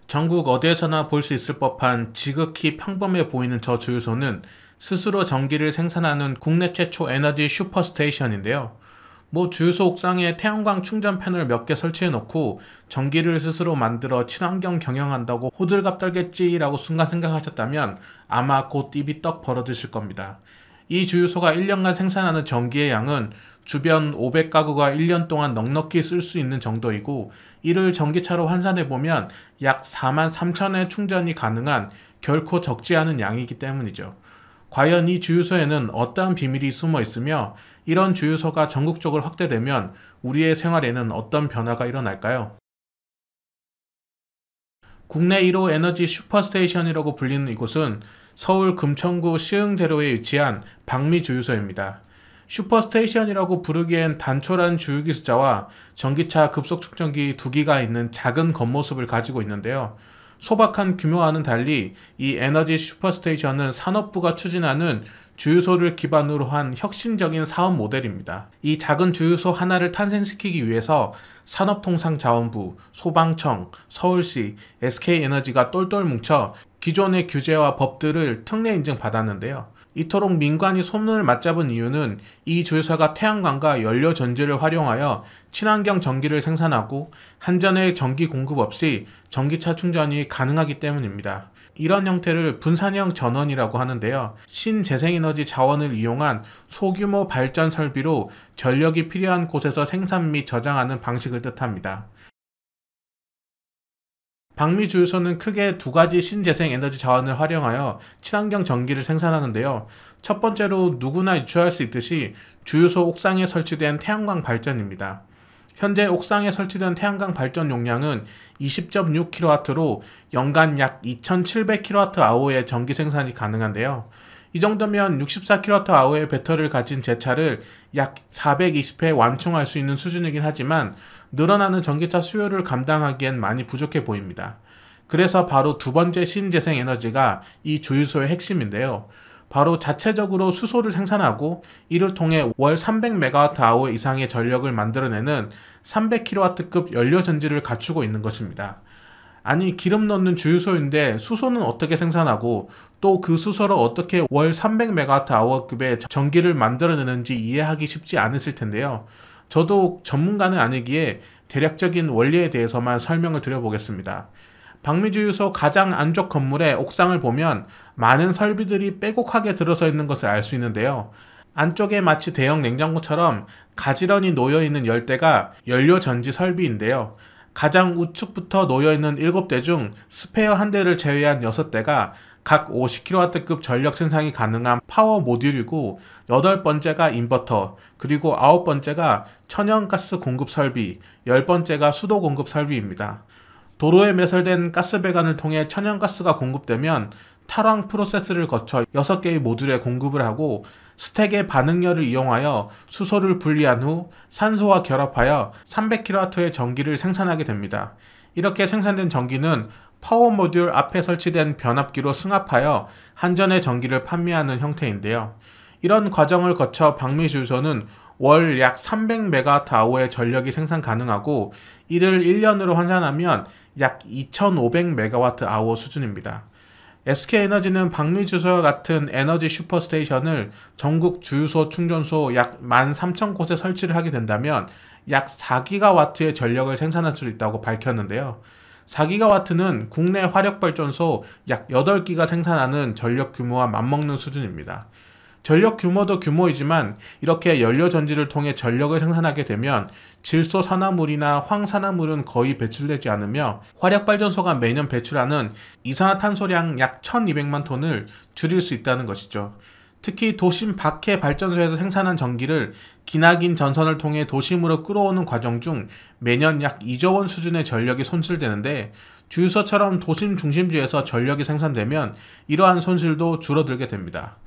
전국 어디에서나 볼 수 있을 법한 지극히 평범해 보이는 저 주유소는 스스로 전기를 생산하는 국내 최초 에너지 슈퍼스테이션인데요. 주유소 옥상에 태양광 충전 패널 몇 개 설치해 놓고 전기를 스스로 만들어 친환경 경영한다고 호들갑 떨겠지라고 순간 생각하셨다면 아마 곧 입이 떡 벌어지실 겁니다. 이 주유소가 1년간 생산하는 전기의 양은 주변 500가구가 1년 동안 넉넉히 쓸 수 있는 정도이고, 이를 전기차로 환산해보면 약 4만 3천회 충전이 가능한 결코 적지 않은 양이기 때문이죠. 과연 이 주유소에는 어떠한 비밀이 숨어 있으며, 이런 주유소가 전국적으로 확대되면 우리의 생활에는 어떤 변화가 일어날까요? 국내 1호 에너지 슈퍼스테이션이라고 불리는 이곳은 서울 금천구 시흥대로에 위치한 박미주유소입니다. 슈퍼스테이션이라고 부르기엔 단촐한 주유기 숫자와 전기차 급속 충전기 2기가 있는 작은 겉모습을 가지고 있는데요. 소박한 규모와는 달리 이 에너지 슈퍼스테이션은 산업부가 추진하는 주유소를 기반으로 한 혁신적인 사업 모델입니다. 이 작은 주유소 하나를 탄생시키기 위해서 산업통상자원부, 소방청, 서울시, SK에너지가 똘똘 뭉쳐 기존의 규제와 법들을 특례 인증받았는데요. 이토록 민관이 손을 맞잡은 이유는 이 주유소가 태양광과 연료 전지를 활용하여 친환경 전기를 생산하고 한전의 전기 공급 없이 전기차 충전이 가능하기 때문입니다. 이런 형태를 분산형 전원이라고 하는데요. 신재생에너지 자원을 이용한 소규모 발전 설비로 전력이 필요한 곳에서 생산 및 저장하는 방식을 뜻합니다. 박미주유소는 크게 두 가지 신재생 에너지 자원을 활용하여 친환경 전기를 생산하는데요. 첫 번째로 누구나 유추할 수 있듯이 주유소 옥상에 설치된 태양광 발전입니다. 현재 옥상에 설치된 태양광 발전 용량은 20.6kW로 연간 약 2700kWh의 전기 생산이 가능한데요. 이 정도면 64kWh의 배터리를 가진 제 차를 약 420회 완충할 수 있는 수준이긴 하지만 늘어나는 전기차 수요를 감당하기엔 많이 부족해 보입니다. 그래서 바로 두 번째 신재생 에너지가 이 주유소의 핵심인데요. 바로 자체적으로 수소를 생산하고 이를 통해 월 300MWh 이상의 전력을 만들어내는 300kW급 연료 전지를 갖추고 있는 것입니다. 아니, 기름 넣는 주유소인데 수소는 어떻게 생산하고 또 그 수소로 어떻게 월 300MWh급의 전기를 만들어내는지 이해하기 쉽지 않으실 텐데요. 저도 전문가는 아니기에 대략적인 원리에 대해서만 설명을 드려보겠습니다. 박미주유소 가장 안쪽 건물의 옥상을 보면 많은 설비들이 빼곡하게 들어서 있는 것을 알 수 있는데요. 안쪽에 마치 대형 냉장고처럼 가지런히 놓여있는 10대가 연료 전지 설비인데요. 가장 우측부터 놓여있는 7대 중 스페어 한 대를 제외한 6대가 각 50kW급 전력 생산이 가능한 파워 모듈이고, 8번째가 인버터, 그리고 9번째가 천연가스 공급 설비, 10번째가 수도 공급 설비입니다. 도로에 매설된 가스배관을 통해 천연가스가 공급되면 탈황 프로세스를 거쳐 6개의 모듈에 공급을 하고, 스택의 반응열을 이용하여 수소를 분리한 후 산소와 결합하여 300kW의 전기를 생산하게 됩니다. 이렇게 생산된 전기는 파워 모듈 앞에 설치된 변압기로 승합하여 한전의 전기를 판매하는 형태인데요. 이런 과정을 거쳐 박미주유소는 월 약 300MWh의 전력이 생산 가능하고, 이를 1년으로 환산하면 약 2500MWh 수준입니다. SK에너지는 박미주유소와 같은 에너지 슈퍼스테이션을 전국 주유소 충전소 약 13,000곳에 설치를 하게 된다면 약 4GW의 전력을 생산할 수 있다고 밝혔는데요. 4GW는 국내 화력발전소 약 8기가 생산하는 전력 규모와 맞먹는 수준입니다. 전력 규모도 규모이지만 이렇게 연료 전지를 통해 전력을 생산하게 되면 질소 산화물이나 황산화물은 거의 배출되지 않으며 화력발전소가 매년 배출하는 이산화탄소량 약 1200만 톤을 줄일 수 있다는 것이죠. 특히 도심 밖의 발전소에서 생산한 전기를 기나긴 전선을 통해 도심으로 끌어오는 과정 중 매년 약 2조 원 수준의 전력이 손실되는데, 주유소처럼 도심 중심지에서 전력이 생산되면 이러한 손실도 줄어들게 됩니다.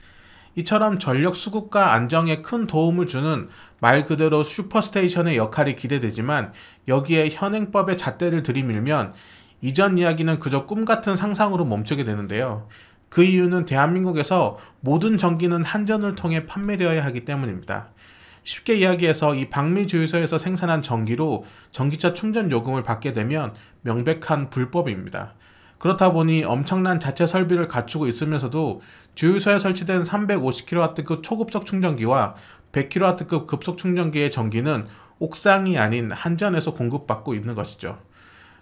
이처럼 전력 수급과 안정에 큰 도움을 주는 말 그대로 슈퍼스테이션의 역할이 기대되지만, 여기에 현행법의 잣대를 들이밀면 이전 이야기는 그저 꿈같은 상상으로 멈추게 되는데요. 그 이유는 대한민국에서 모든 전기는 한전을 통해 판매되어야 하기 때문입니다. 쉽게 이야기해서 이 방미 주유소에서 생산한 전기로 전기차 충전 요금을 받게 되면 명백한 불법입니다. 그렇다 보니 엄청난 자체 설비를 갖추고 있으면서도 주유소에 설치된 350kW급 초급속 충전기와 100kW급 급속 충전기의 전기는 옥상이 아닌 한전에서 공급받고 있는 것이죠.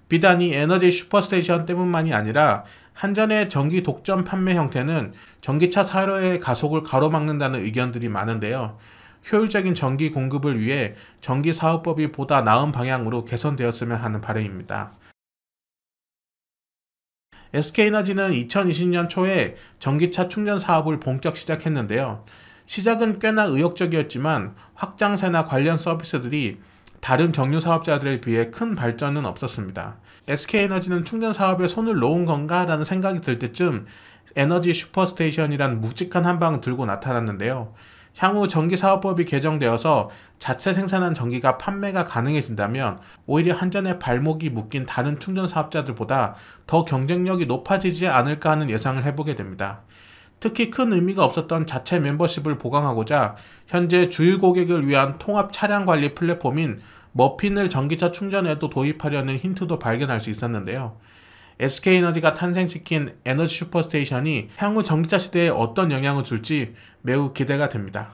비단 이 에너지 슈퍼스테이션 때문만이 아니라 한전의 전기 독점 판매 형태는 전기차 사료의 가속을 가로막는다는 의견들이 많은데요. 효율적인 전기 공급을 위해 전기사업법이 보다 나은 방향으로 개선되었으면 하는 바람입니다. SK에너지는 2020년 초에 전기차 충전 사업을 본격 시작했는데요. 시작은 꽤나 의욕적이었지만 확장세나 관련 서비스들이 다른 정유 사업자들에 비해 큰 발전은 없었습니다. SK에너지는 충전 사업에 손을 놓은 건가 라는 생각이 들 때쯤 에너지 슈퍼스테이션이란 묵직한 한방을 들고 나타났는데요. 향후 전기사업법이 개정되어서 자체 생산한 전기가 판매가 가능해진다면 오히려 한전의 발목이 묶인 다른 충전 사업자들보다 더 경쟁력이 높아지지 않을까 하는 예상을 해보게 됩니다. 특히 큰 의미가 없었던 자체 멤버십을 보강하고자 현재 주유 고객을 위한 통합 차량 관리 플랫폼인 머핀을 전기차 충전에도 도입하려는 힌트도 발견할 수 있었는데요. SK에너지가 탄생시킨 에너지 슈퍼스테이션이 향후 전기차 시대에 어떤 영향을 줄지 매우 기대가 됩니다.